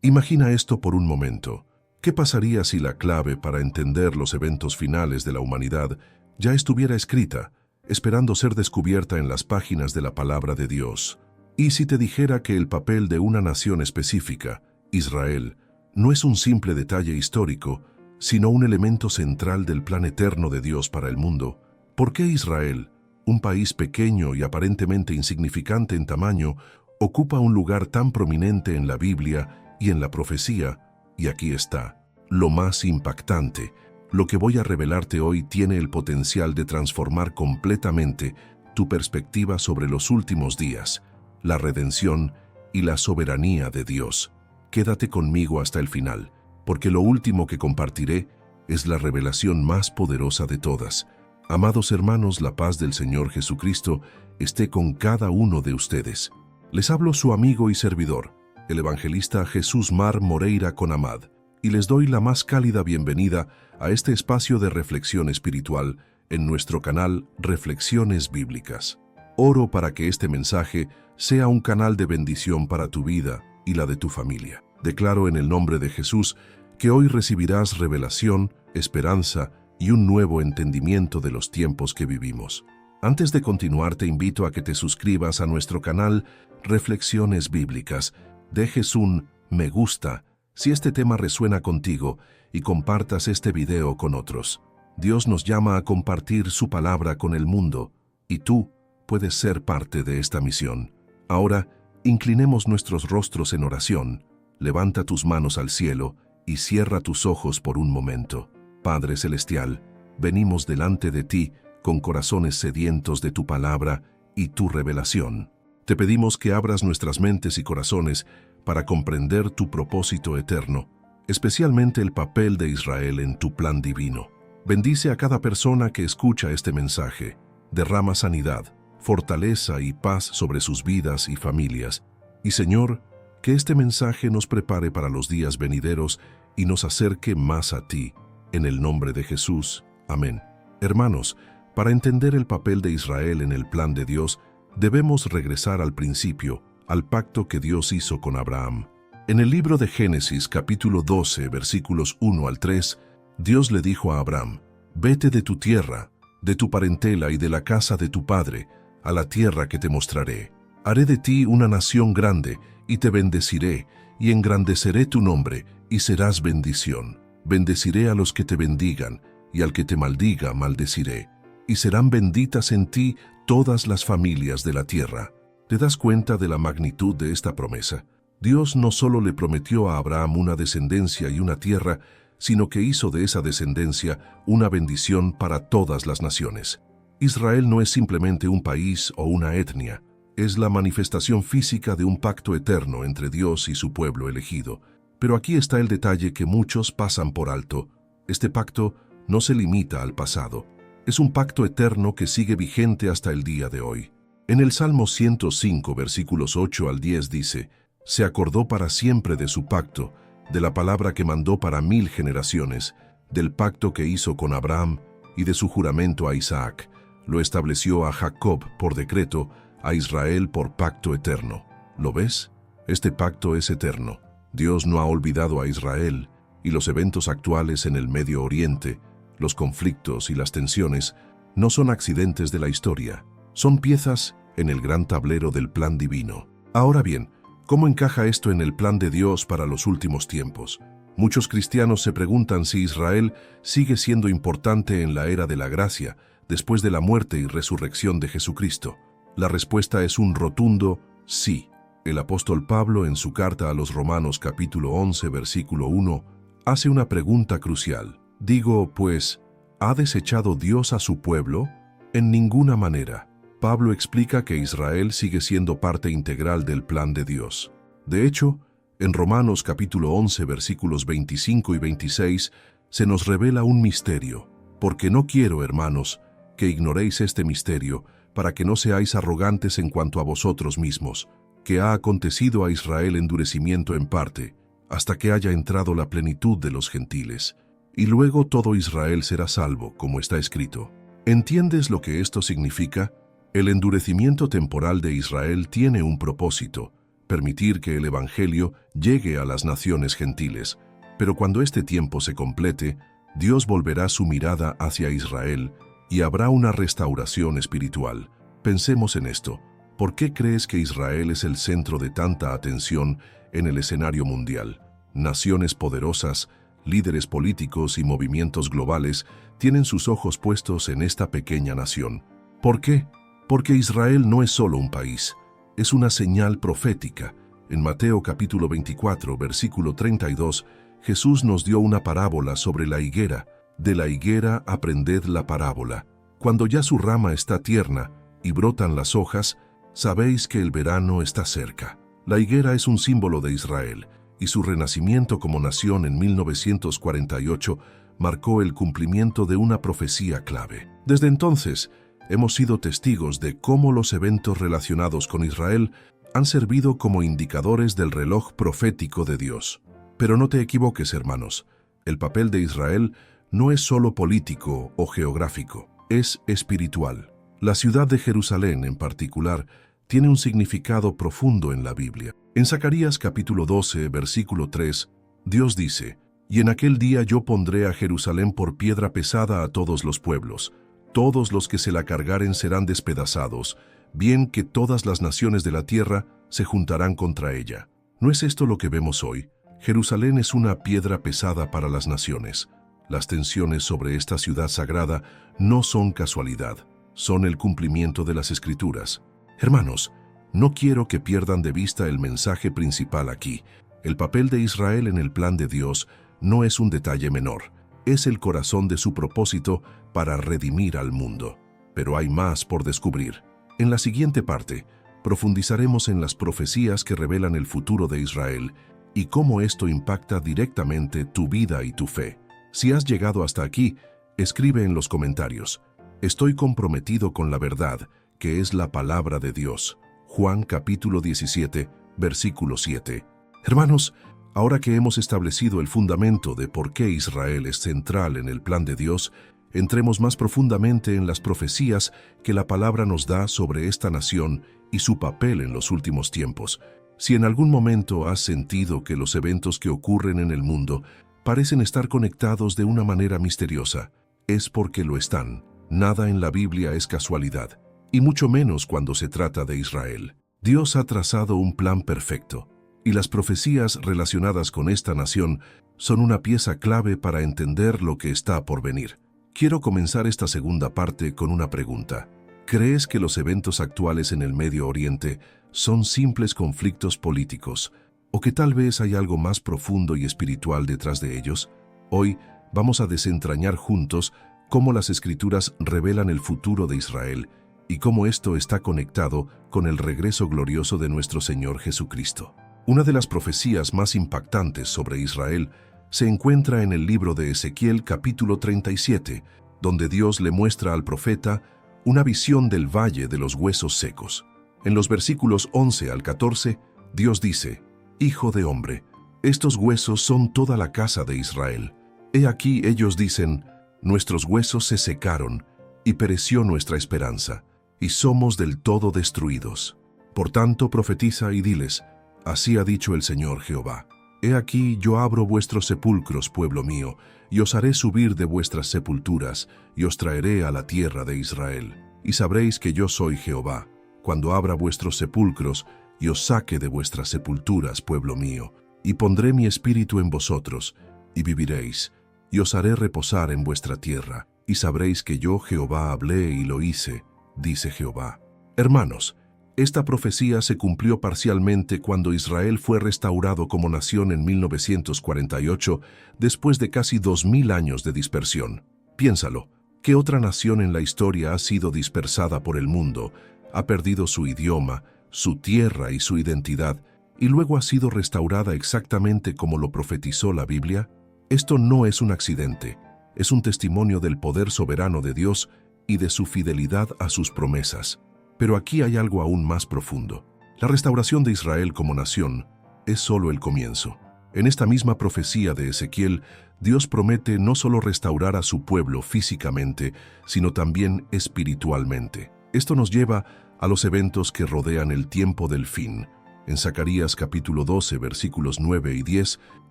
Imagina esto por un momento. ¿Qué pasaría si la clave para entender los eventos finales de la humanidad ya estuviera escrita, esperando ser descubierta en las páginas de la palabra de Dios? ¿Y si te dijera que el papel de una nación específica, Israel, no es un simple detalle histórico, sino un elemento central del plan eterno de Dios para el mundo? ¿Por qué Israel, un país pequeño y aparentemente insignificante en tamaño, ocupa un lugar tan prominente en la Biblia y en la profecía? Y aquí está, lo más impactante. Lo que voy a revelarte hoy tiene el potencial de transformar completamente tu perspectiva sobre los últimos días, la redención y la soberanía de Dios. Quédate conmigo hasta el final, porque lo último que compartiré es la revelación más poderosa de todas. Amados hermanos, la paz del Señor Jesucristo esté con cada uno de ustedes. Les hablo su amigo y servidor, el evangelista Jesús Mar Moreira Conamad, y les doy la más cálida bienvenida a este espacio de reflexión espiritual en nuestro canal Reflexiones Bíblicas. Oro para que este mensaje sea un canal de bendición para tu vida y la de tu familia. Declaro en el nombre de Jesús que hoy recibirás revelación, esperanza y un nuevo entendimiento de los tiempos que vivimos. Antes de continuar, te invito a que te suscribas a nuestro canal Reflexiones Bíblicas, dejes un me gusta si este tema resuena contigo y compartas este video con otros. Dios nos llama a compartir su palabra con el mundo y tú puedes ser parte de esta misión. Ahora, inclinemos nuestros rostros en oración, levanta tus manos al cielo y cierra tus ojos por un momento. Padre Celestial, venimos delante de ti con corazones sedientos de tu palabra y tu revelación. Te pedimos que abras nuestras mentes y corazones para comprender tu propósito eterno, especialmente el papel de Israel en tu plan divino. Bendice a cada persona que escucha este mensaje. Derrama sanidad, fortaleza y paz sobre sus vidas y familias. Y Señor, que este mensaje nos prepare para los días venideros y nos acerque más a ti. En el nombre de Jesús. Amén. Hermanos, para entender el papel de Israel en el plan de Dios, debemos regresar al principio, al pacto que Dios hizo con Abraham. En el libro de Génesis, capítulo 12, versículos 1 al 3, Dios le dijo a Abraham: «Vete de tu tierra, de tu parentela y de la casa de tu padre, a la tierra que te mostraré. Haré de ti una nación grande, y te bendeciré, y engrandeceré tu nombre, y serás bendición. Bendeciré a los que te bendigan, y al que te maldiga maldeciré. Y serán benditas en ti todas las familias de la tierra». ¿Te das cuenta de la magnitud de esta promesa? Dios no solo le prometió a Abraham una descendencia y una tierra, sino que hizo de esa descendencia una bendición para todas las naciones. Israel no es simplemente un país o una etnia, es la manifestación física de un pacto eterno entre Dios y su pueblo elegido. Pero aquí está el detalle que muchos pasan por alto. Este pacto no se limita al pasado. Es un pacto eterno que sigue vigente hasta el día de hoy. En el Salmo 105, versículos 8 al 10 dice: «Se acordó para siempre de su pacto, de la palabra que mandó para 1000 generaciones, del pacto que hizo con Abraham y de su juramento a Isaac. Lo estableció a Jacob por decreto, a Israel por pacto eterno». ¿Lo ves? Este pacto es eterno. Dios no ha olvidado a Israel, y los eventos actuales en el Medio Oriente, los conflictos y las tensiones, no son accidentes de la historia. Son piezas en el gran tablero del plan divino. Ahora bien, ¿cómo encaja esto en el plan de Dios para los últimos tiempos? Muchos cristianos se preguntan si Israel sigue siendo importante en la era de la gracia, después de la muerte y resurrección de Jesucristo. La respuesta es un rotundo sí. El apóstol Pablo, en su carta a los Romanos capítulo 11, versículo 1, hace una pregunta crucial. Digo, pues, ¿ha desechado Dios a su pueblo? En ninguna manera. Pablo explica que Israel sigue siendo parte integral del plan de Dios. De hecho, en Romanos capítulo 11, versículos 25 y 26, se nos revela un misterio. Porque no quiero, hermanos, que ignoréis este misterio, para que no seáis arrogantes en cuanto a vosotros mismos, que ha acontecido a Israel endurecimiento en parte, hasta que haya entrado la plenitud de los gentiles. Y luego todo Israel será salvo, como está escrito. ¿Entiendes lo que esto significa? El endurecimiento temporal de Israel tiene un propósito: permitir que el Evangelio llegue a las naciones gentiles. Pero cuando este tiempo se complete, Dios volverá su mirada hacia Israel y habrá una restauración espiritual. Pensemos en esto. ¿Por qué crees que Israel es el centro de tanta atención en el escenario mundial? Naciones poderosas, líderes políticos y movimientos globales tienen sus ojos puestos en esta pequeña nación. ¿Por qué? Porque Israel no es solo un país, es una señal profética. En Mateo capítulo 24, versículo 32, Jesús nos dio una parábola sobre la higuera. De la higuera aprended la parábola. Cuando ya su rama está tierna y brotan las hojas, sabéis que el verano está cerca. La higuera es un símbolo de Israel, y su renacimiento como nación en 1948 marcó el cumplimiento de una profecía clave. Desde entonces, hemos sido testigos de cómo los eventos relacionados con Israel han servido como indicadores del reloj profético de Dios. Pero no te equivoques, hermanos. El papel de Israel no es solo político o geográfico, es espiritual. La ciudad de Jerusalén, en particular, tiene un significado profundo en la Biblia. En Zacarías capítulo 12, versículo 3, Dios dice: «Y en aquel día yo pondré a Jerusalén por piedra pesada a todos los pueblos. Todos los que se la cargaren serán despedazados, bien que todas las naciones de la tierra se juntarán contra ella». ¿No es esto lo que vemos hoy? Jerusalén es una piedra pesada para las naciones. Las tensiones sobre esta ciudad sagrada no son casualidad, son el cumplimiento de las Escrituras. Hermanos, no quiero que pierdan de vista el mensaje principal aquí. El papel de Israel en el plan de Dios no es un detalle menor, es el corazón de su propósito para redimir al mundo. Pero hay más por descubrir. En la siguiente parte, profundizaremos en las profecías que revelan el futuro de Israel y cómo esto impacta directamente tu vida y tu fe. Si has llegado hasta aquí, escribe en los comentarios: «Estoy comprometido con la verdad, que es la palabra de Dios». Juan capítulo 17, versículo 7. Hermanos, ahora que hemos establecido el fundamento de por qué Israel es central en el plan de Dios, entremos más profundamente en las profecías que la palabra nos da sobre esta nación y su papel en los últimos tiempos. Si en algún momento has sentido que los eventos que ocurren en el mundo parecen estar conectados de una manera misteriosa, es porque lo están. Nada en la Biblia es casualidad, y mucho menos cuando se trata de Israel. Dios ha trazado un plan perfecto, y las profecías relacionadas con esta nación son una pieza clave para entender lo que está por venir. Quiero comenzar esta segunda parte con una pregunta. ¿Crees que los eventos actuales en el Medio Oriente son simples conflictos políticos, o que tal vez hay algo más profundo y espiritual detrás de ellos? Hoy vamos a desentrañar juntos cómo las Escrituras revelan el futuro de Israel y cómo esto está conectado con el regreso glorioso de nuestro Señor Jesucristo. Una de las profecías más impactantes sobre Israel se encuentra en el libro de Ezequiel capítulo 37, donde Dios le muestra al profeta una visión del valle de los huesos secos. En los versículos 11 al 14, Dios dice: «Hijo de hombre, estos huesos son toda la casa de Israel. He aquí ellos dicen: nuestros huesos se secaron, y pereció nuestra esperanza, y somos del todo destruidos. Por tanto profetiza y diles: así ha dicho el Señor Jehová. He aquí yo abro vuestros sepulcros, pueblo mío, y os haré subir de vuestras sepulturas, y os traeré a la tierra de Israel. Y sabréis que yo soy Jehová, cuando abra vuestros sepulcros, y os saque de vuestras sepulturas, pueblo mío, y pondré mi espíritu en vosotros, y viviréis, y os haré reposar en vuestra tierra, y sabréis que yo Jehová hablé y lo hice, dice Jehová». Hermanos, esta profecía se cumplió parcialmente cuando Israel fue restaurado como nación en 1948, después de casi 2000 años de dispersión. Piénsalo, ¿qué otra nación en la historia ha sido dispersada por el mundo, ha perdido su idioma, su tierra y su identidad, y luego ha sido restaurada exactamente como lo profetizó la Biblia? Esto no es un accidente, es un testimonio del poder soberano de Dios y de su fidelidad a sus promesas. Pero aquí hay algo aún más profundo. La restauración de Israel como nación es solo el comienzo. En esta misma profecía de Ezequiel, Dios promete no solo restaurar a su pueblo físicamente, sino también espiritualmente. Esto nos lleva a los eventos que rodean el tiempo del fin, En Zacarías capítulo 12, versículos 9 y 10,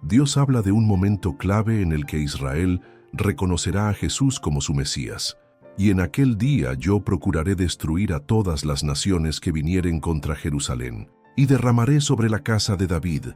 Dios habla de un momento clave en el que Israel reconocerá a Jesús como su Mesías. Y en aquel día yo procuraré destruir a todas las naciones que vinieren contra Jerusalén, y derramaré sobre la casa de David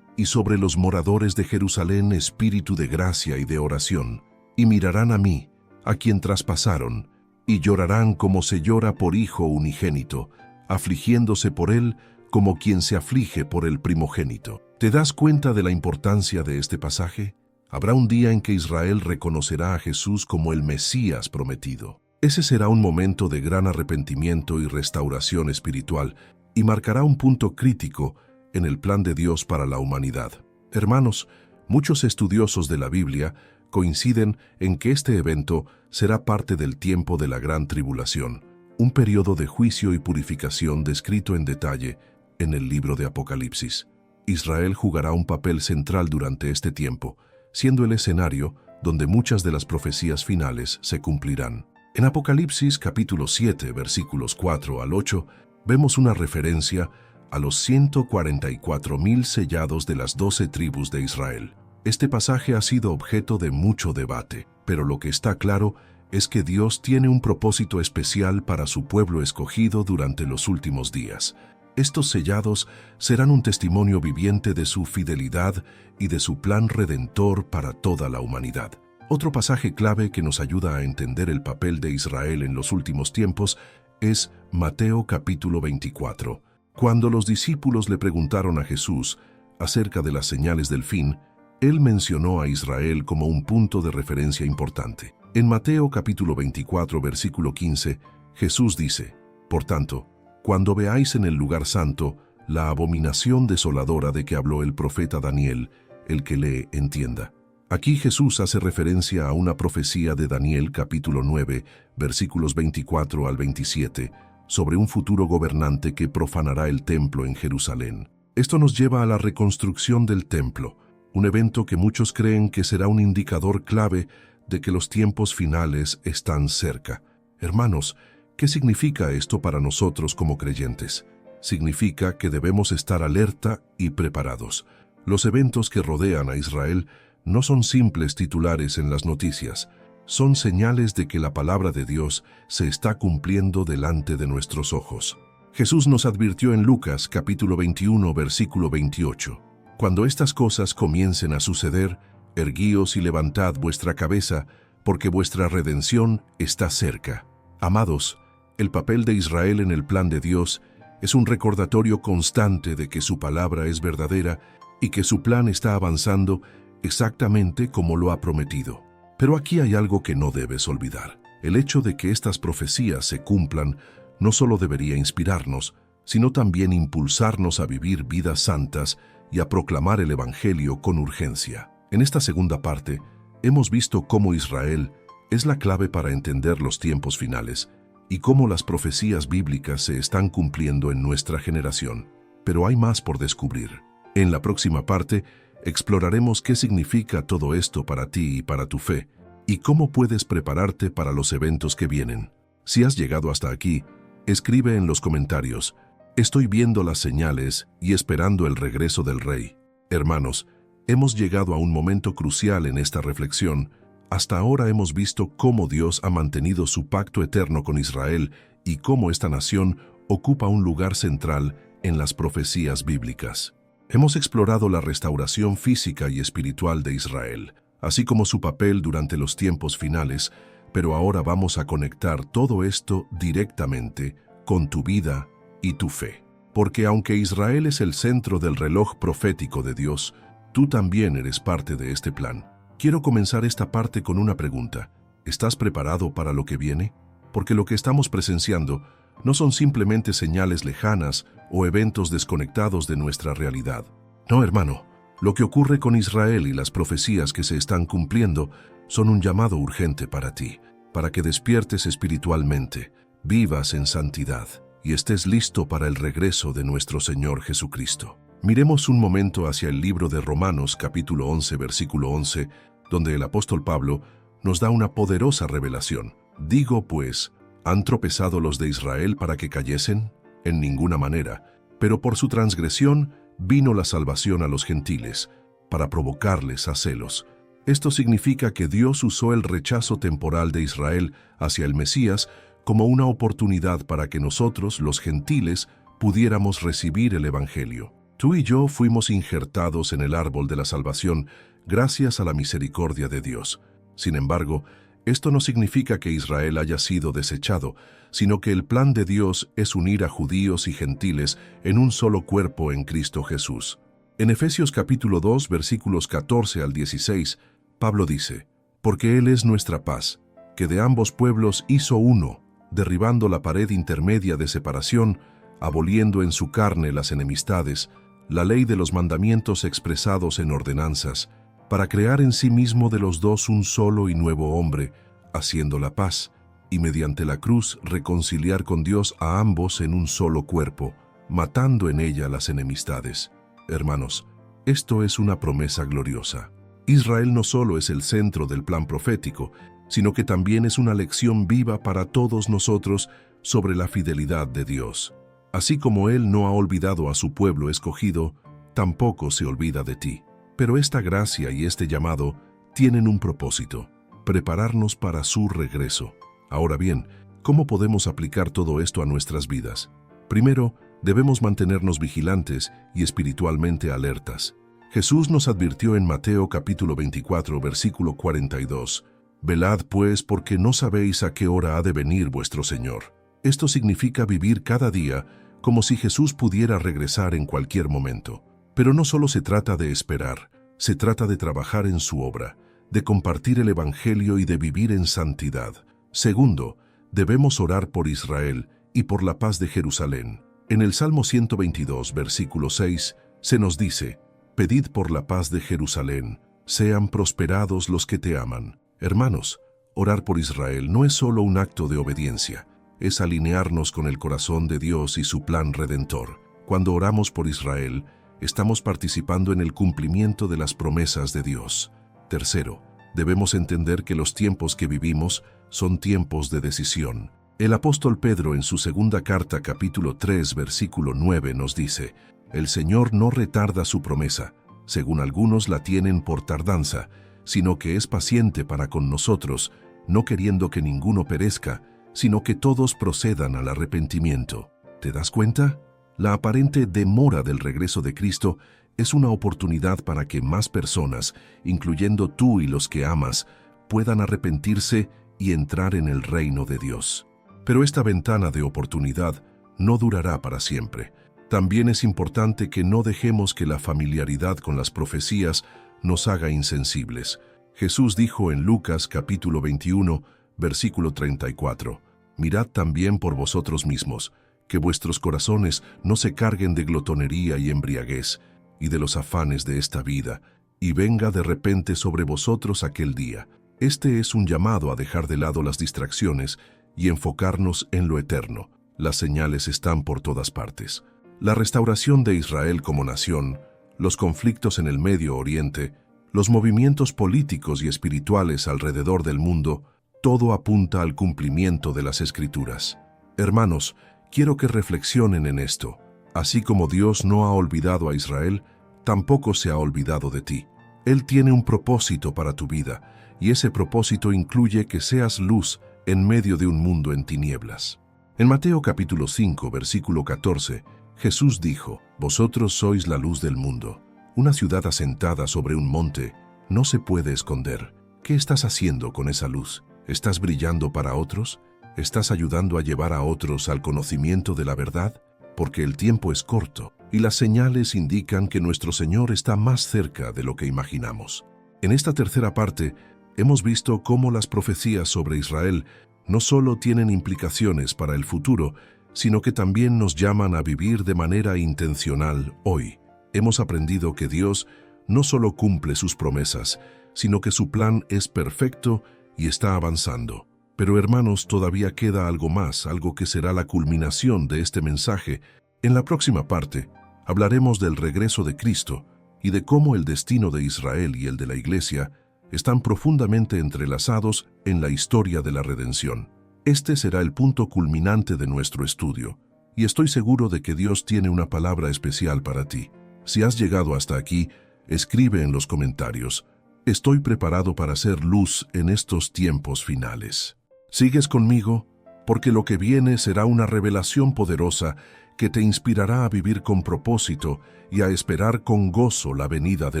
y sobre los moradores de Jerusalén espíritu de gracia y de oración, y mirarán a mí, a quien traspasaron, y llorarán como se llora por hijo unigénito, afligiéndose por él como quien se aflige por el primogénito. ¿Te das cuenta de la importancia de este pasaje? Habrá un día en que Israel reconocerá a Jesús como el Mesías prometido. Ese será un momento de gran arrepentimiento y restauración espiritual, y marcará un punto crítico en el plan de Dios para la humanidad. Hermanos, muchos estudiosos de la Biblia coinciden en que este evento será parte del tiempo de la gran tribulación, un periodo de juicio y purificación descrito en detalle en el libro de Apocalipsis. Israel jugará un papel central durante este tiempo, siendo el escenario donde muchas de las profecías finales se cumplirán. En Apocalipsis capítulo 7, versículos 4 al 8, vemos una referencia a los 144,000 sellados de las 12 tribus de Israel. Este pasaje ha sido objeto de mucho debate, pero lo que está claro es que Dios tiene un propósito especial para su pueblo escogido durante los últimos días. Estos sellados serán un testimonio viviente de su fidelidad y de su plan redentor para toda la humanidad. Otro pasaje clave que nos ayuda a entender el papel de Israel en los últimos tiempos es Mateo capítulo 24. Cuando los discípulos le preguntaron a Jesús acerca de las señales del fin, él mencionó a Israel como un punto de referencia importante. En Mateo capítulo 24, versículo 15, Jesús dice: Por tanto, cuando veáis en el lugar santo la abominación desoladora de que habló el profeta Daniel, el que lee entienda. Aquí Jesús hace referencia a una profecía de Daniel capítulo 9, versículos 24 al 27, sobre un futuro gobernante que profanará el templo en Jerusalén. Esto nos lleva a la reconstrucción del templo, un evento que muchos creen que será un indicador clave de que los tiempos finales están cerca. Hermanos, ¿qué significa esto para nosotros como creyentes? Significa que debemos estar alerta y preparados. Los eventos que rodean a Israel no son simples titulares en las noticias, son señales de que la palabra de Dios se está cumpliendo delante de nuestros ojos. Jesús nos advirtió en Lucas capítulo 21, versículo 28. Cuando estas cosas comiencen a suceder, erguíos y levantad vuestra cabeza, porque vuestra redención está cerca. Amados, el papel de Israel en el plan de Dios es un recordatorio constante de que su palabra es verdadera y que su plan está avanzando exactamente como lo ha prometido. Pero aquí hay algo que no debes olvidar. El hecho de que estas profecías se cumplan no solo debería inspirarnos, sino también impulsarnos a vivir vidas santas y a proclamar el Evangelio con urgencia. En esta segunda parte, hemos visto cómo Israel es la clave para entender los tiempos finales y cómo las profecías bíblicas se están cumpliendo en nuestra generación. Pero hay más por descubrir. En la próxima parte, exploraremos qué significa todo esto para ti y para tu fe, y cómo puedes prepararte para los eventos que vienen. Si has llegado hasta aquí, escribe en los comentarios: estoy viendo las señales y esperando el regreso del Rey. Hermanos, hemos llegado a un momento crucial en esta reflexión. Hasta ahora hemos visto cómo Dios ha mantenido su pacto eterno con Israel y cómo esta nación ocupa un lugar central en las profecías bíblicas. Hemos explorado la restauración física y espiritual de Israel, así como su papel durante los tiempos finales, pero ahora vamos a conectar todo esto directamente con tu vida y tu fe. Porque aunque Israel es el centro del reloj profético de Dios, tú también eres parte de este plan. Quiero comenzar esta parte con una pregunta. ¿Estás preparado para lo que viene? Porque lo que estamos presenciando no son simplemente señales lejanas o eventos desconectados de nuestra realidad. No, hermano, lo que ocurre con Israel y las profecías que se están cumpliendo son un llamado urgente para ti, para que despiertes espiritualmente, vivas en santidad y estés listo para el regreso de nuestro Señor Jesucristo. Miremos un momento hacia el libro de Romanos capítulo 11, versículo 11, donde el apóstol Pablo nos da una poderosa revelación. Digo pues, ¿han tropezado los de Israel para que cayesen? En ninguna manera. Pero por su transgresión vino la salvación a los gentiles, para provocarles a celos. Esto significa que Dios usó el rechazo temporal de Israel hacia el Mesías como una oportunidad para que nosotros, los gentiles, pudiéramos recibir el Evangelio. Tú y yo fuimos injertados en el árbol de la salvación gracias a la misericordia de Dios. Sin embargo, esto no significa que Israel haya sido desechado, sino que el plan de Dios es unir a judíos y gentiles en un solo cuerpo en Cristo Jesús. En Efesios capítulo 2, versículos 14 al 16, Pablo dice: «Porque Él es nuestra paz, que de ambos pueblos hizo uno, derribando la pared intermedia de separación, aboliendo en su carne las enemistades, la ley de los mandamientos expresados en ordenanzas, para crear en sí mismo de los dos un solo y nuevo hombre, haciendo la paz, y mediante la cruz reconciliar con Dios a ambos en un solo cuerpo, matando en ella las enemistades». Hermanos, esto es una promesa gloriosa. Israel no solo es el centro del plan profético, sino que también es una lección viva para todos nosotros sobre la fidelidad de Dios. Así como Él no ha olvidado a su pueblo escogido, tampoco se olvida de ti. Pero esta gracia y este llamado tienen un propósito: prepararnos para su regreso. Ahora bien, ¿cómo podemos aplicar todo esto a nuestras vidas? Primero, debemos mantenernos vigilantes y espiritualmente alertas. Jesús nos advirtió en Mateo capítulo 24, versículo 42, «Velad pues, porque no sabéis a qué hora ha de venir vuestro Señor». Esto significa vivir cada día como si Jesús pudiera regresar en cualquier momento. Pero no solo se trata de esperar, se trata de trabajar en su obra, de compartir el Evangelio y de vivir en santidad. Segundo, debemos orar por Israel y por la paz de Jerusalén. En el Salmo 122, versículo 6, se nos dice: «Pedid por la paz de Jerusalén, sean prosperados los que te aman». Hermanos, orar por Israel no es solo un acto de obediencia, es alinearnos con el corazón de Dios y su plan redentor. Cuando oramos por Israel, estamos participando en el cumplimiento de las promesas de Dios. Tercero, debemos entender que los tiempos que vivimos son tiempos de decisión. El apóstol Pedro en su segunda carta, capítulo 3, versículo 9, nos dice: «El Señor no retarda su promesa, según algunos la tienen por tardanza, sino que es paciente para con nosotros, no queriendo que ninguno perezca, sino que todos procedan al arrepentimiento». ¿Te das cuenta? La aparente demora del regreso de Cristo es una oportunidad para que más personas, incluyendo tú y los que amas, puedan arrepentirse y entrar en el reino de Dios. Pero esta ventana de oportunidad no durará para siempre. También es importante que no dejemos que la familiaridad con las profecías nos haga insensibles. Jesús dijo en Lucas capítulo 21, versículo 34, «Mirad también por vosotros mismos, que vuestros corazones no se carguen de glotonería y embriaguez, y de los afanes de esta vida, y venga de repente sobre vosotros aquel día». Este es un llamado a dejar de lado las distracciones y enfocarnos en lo eterno. Las señales están por todas partes. La restauración de Israel como nación, los conflictos en el Medio Oriente, los movimientos políticos y espirituales alrededor del mundo, todo apunta al cumplimiento de las Escrituras. Hermanos, quiero que reflexionen en esto. Así como Dios no ha olvidado a Israel, tampoco se ha olvidado de ti. Él tiene un propósito para tu vida, y ese propósito incluye que seas luz en medio de un mundo en tinieblas. En Mateo capítulo 5, versículo 14, Jesús dijo: «Vosotros sois la luz del mundo. Una ciudad asentada sobre un monte no se puede esconder». ¿Qué estás haciendo con esa luz? ¿Estás brillando para otros? ¿Estás ayudando a llevar a otros al conocimiento de la verdad? Porque el tiempo es corto y las señales indican que nuestro Señor está más cerca de lo que imaginamos. En esta tercera parte, hemos visto cómo las profecías sobre Israel no solo tienen implicaciones para el futuro, sino que también nos llaman a vivir de manera intencional hoy. Hemos aprendido que Dios no solo cumple sus promesas, sino que su plan es perfecto y está avanzando. Pero hermanos, todavía queda algo más, algo que será la culminación de este mensaje. En la próxima parte, hablaremos del regreso de Cristo y de cómo el destino de Israel y el de la Iglesia están profundamente entrelazados en la historia de la redención. Este será el punto culminante de nuestro estudio, y estoy seguro de que Dios tiene una palabra especial para ti. Si has llegado hasta aquí, escribe en los comentarios: estoy preparado para hacer luz en estos tiempos finales. ¿Sigues conmigo? Porque lo que viene será una revelación poderosa que te inspirará a vivir con propósito y a esperar con gozo la venida de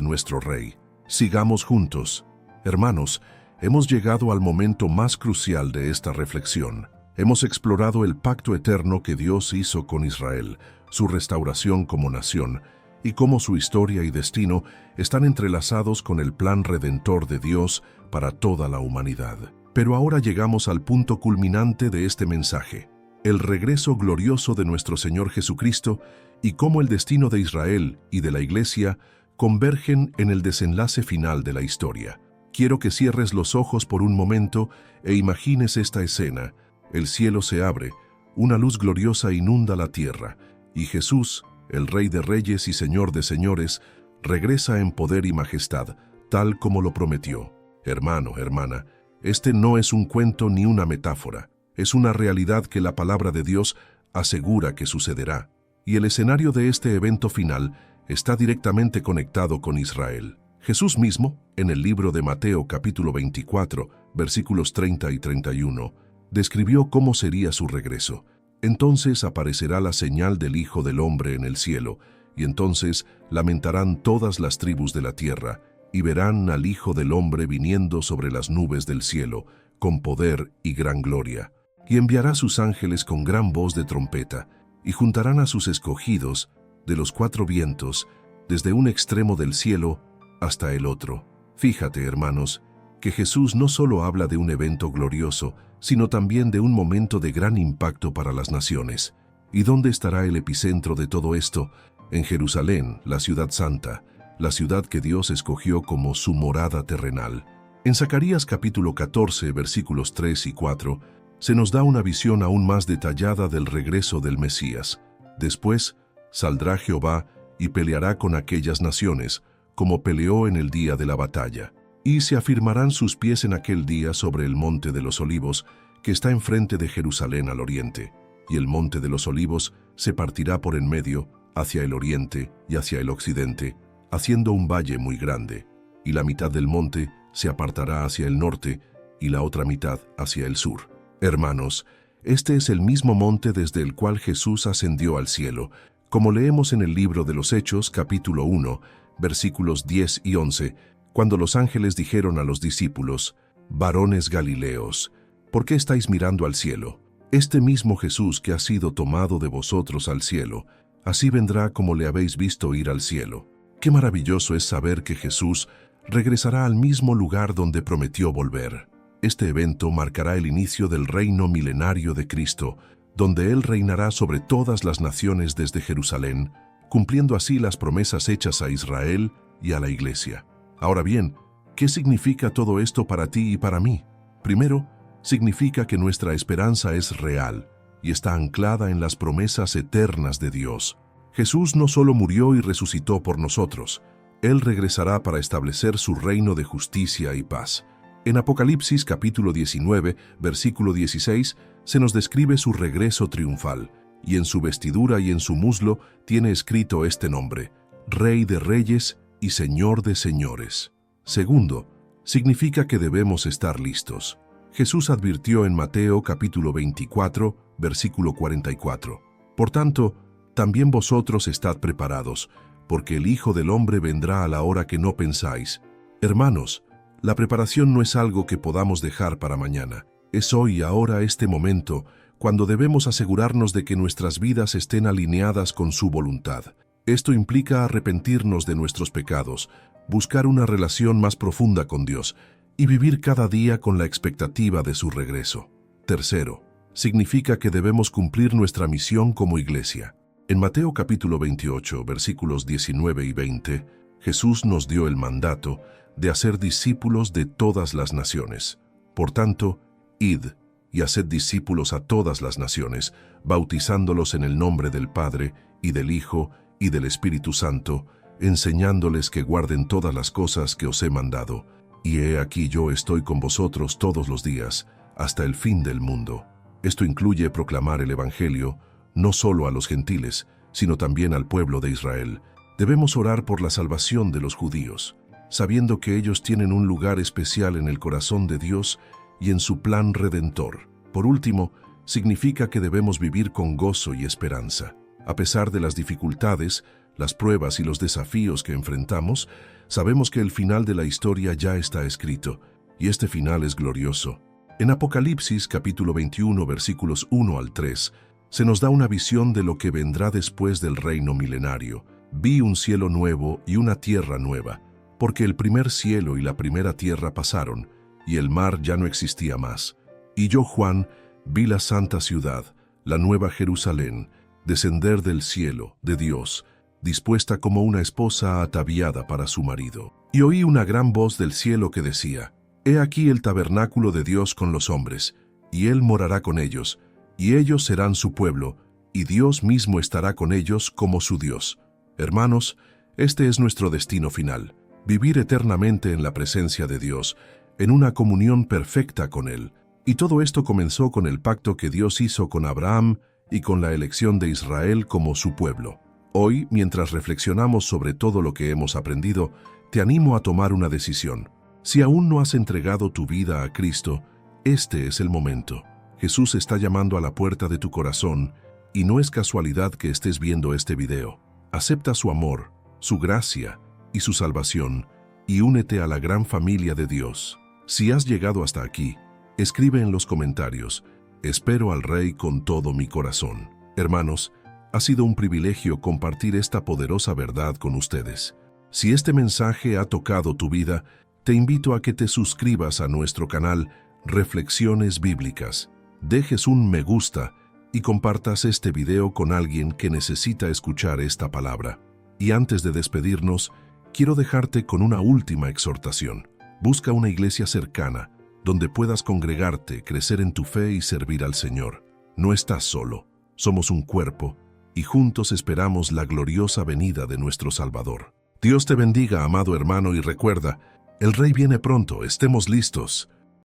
nuestro Rey. Sigamos juntos. Hermanos, hemos llegado al momento más crucial de esta reflexión. Hemos explorado el pacto eterno que Dios hizo con Israel, su restauración como nación, y cómo su historia y destino están entrelazados con el plan redentor de Dios para toda la humanidad. Pero ahora llegamos al punto culminante de este mensaje: el regreso glorioso de nuestro Señor Jesucristo y cómo el destino de Israel y de la Iglesia convergen en el desenlace final de la historia. Quiero que cierres los ojos por un momento e imagines esta escena. El cielo se abre, una luz gloriosa inunda la tierra, y Jesús, el Rey de Reyes y Señor de Señores, regresa en poder y majestad, tal como lo prometió. Hermano, hermana, este no es un cuento ni una metáfora. Es una realidad que la palabra de Dios asegura que sucederá. Y el escenario de este evento final está directamente conectado con Israel. Jesús mismo, en el libro de Mateo capítulo 24, versículos 30 y 31, describió cómo sería su regreso. Entonces aparecerá la señal del Hijo del Hombre en el cielo, y entonces lamentarán todas las tribus de la tierra, y verán al Hijo del Hombre viniendo sobre las nubes del cielo, con poder y gran gloria. Y enviará sus ángeles con gran voz de trompeta, y juntarán a sus escogidos de los cuatro vientos, desde un extremo del cielo hasta el otro. Fíjate, hermanos, que Jesús no solo habla de un evento glorioso, sino también de un momento de gran impacto para las naciones. ¿Y dónde estará el epicentro de todo esto? En Jerusalén, la ciudad santa, la ciudad que Dios escogió como su morada terrenal. En Zacarías capítulo 14, versículos 3 y 4, se nos da una visión aún más detallada del regreso del Mesías. Después, saldrá Jehová y peleará con aquellas naciones, como peleó en el día de la batalla. Y se afirmarán sus pies en aquel día sobre el monte de los olivos, que está enfrente de Jerusalén al oriente. Y el monte de los olivos se partirá por en medio, hacia el oriente y hacia el occidente, haciendo un valle muy grande. Y la mitad del monte se apartará hacia el norte, y la otra mitad hacia el sur. Hermanos, este es el mismo monte desde el cual Jesús ascendió al cielo, como leemos en el libro de los Hechos, capítulo 1, versículos 10 y 11, cuando los ángeles dijeron a los discípulos: «Varones Galileos, ¿por qué estáis mirando al cielo? Este mismo Jesús que ha sido tomado de vosotros al cielo, así vendrá como le habéis visto ir al cielo». Qué maravilloso es saber que Jesús regresará al mismo lugar donde prometió volver. Este evento marcará el inicio del reino milenario de Cristo, donde Él reinará sobre todas las naciones desde Jerusalén, cumpliendo así las promesas hechas a Israel y a la Iglesia. Ahora bien, ¿qué significa todo esto para ti y para mí? Primero, significa que nuestra esperanza es real y está anclada en las promesas eternas de Dios. Jesús no solo murió y resucitó por nosotros, Él regresará para establecer su reino de justicia y paz. En Apocalipsis capítulo 19, versículo 16, se nos describe su regreso triunfal, y en su vestidura y en su muslo tiene escrito este nombre: Rey de Reyes y Señor de Señores. Segundo, significa que debemos estar listos. Jesús advirtió en Mateo capítulo 24, versículo 44. Por tanto, también vosotros estad preparados, porque el Hijo del Hombre vendrá a la hora que no pensáis. Hermanos, la preparación no es algo que podamos dejar para mañana. Es hoy y ahora este momento, cuando debemos asegurarnos de que nuestras vidas estén alineadas con su voluntad. Esto implica arrepentirnos de nuestros pecados, buscar una relación más profunda con Dios y vivir cada día con la expectativa de su regreso. Tercero, significa que debemos cumplir nuestra misión como iglesia. En Mateo capítulo 28, versículos 19 y 20, Jesús nos dio el mandato de hacer discípulos de todas las naciones. Por tanto, id y haced discípulos a todas las naciones, bautizándolos en el nombre del Padre, y del Hijo, y del Espíritu Santo, enseñándoles que guarden todas las cosas que os he mandado. Y he aquí yo estoy con vosotros todos los días, hasta el fin del mundo. Esto incluye proclamar el Evangelio, no solo a los gentiles, sino también al pueblo de Israel. Debemos orar por la salvación de los judíos, sabiendo que ellos tienen un lugar especial en el corazón de Dios y en su plan redentor. Por último, significa que debemos vivir con gozo y esperanza. A pesar de las dificultades, las pruebas y los desafíos que enfrentamos, sabemos que el final de la historia ya está escrito, y este final es glorioso. En Apocalipsis capítulo 21, versículos 1 al 3, se nos da una visión de lo que vendrá después del reino milenario. Vi un cielo nuevo y una tierra nueva, porque el primer cielo y la primera tierra pasaron, y el mar ya no existía más. Y yo, Juan, vi la santa ciudad, la nueva Jerusalén, descender del cielo, de Dios, dispuesta como una esposa ataviada para su marido. Y oí una gran voz del cielo que decía: He aquí el tabernáculo de Dios con los hombres, y Él morará con ellos, y ellos serán su pueblo, y Dios mismo estará con ellos como su Dios. Hermanos, este es nuestro destino final, vivir eternamente en la presencia de Dios, en una comunión perfecta con Él. Y todo esto comenzó con el pacto que Dios hizo con Abraham y con la elección de Israel como su pueblo. Hoy, mientras reflexionamos sobre todo lo que hemos aprendido, te animo a tomar una decisión. Si aún no has entregado tu vida a Cristo, este es el momento. Jesús está llamando a la puerta de tu corazón, y no es casualidad que estés viendo este video. Acepta su amor, su gracia y su salvación, y únete a la gran familia de Dios. Si has llegado hasta aquí, escribe en los comentarios: espero al Rey con todo mi corazón. Hermanos, ha sido un privilegio compartir esta poderosa verdad con ustedes. Si este mensaje ha tocado tu vida, te invito a que te suscribas a nuestro canal Reflexiones Bíblicas, dejes un me gusta y compartas este video con alguien que necesita escuchar esta palabra. Y antes de despedirnos, quiero dejarte con una última exhortación. Busca una iglesia cercana, donde puedas congregarte, crecer en tu fe y servir al Señor. No estás solo, somos un cuerpo, y juntos esperamos la gloriosa venida de nuestro Salvador. Dios te bendiga, amado hermano, y recuerda, el Rey viene pronto, estemos listos.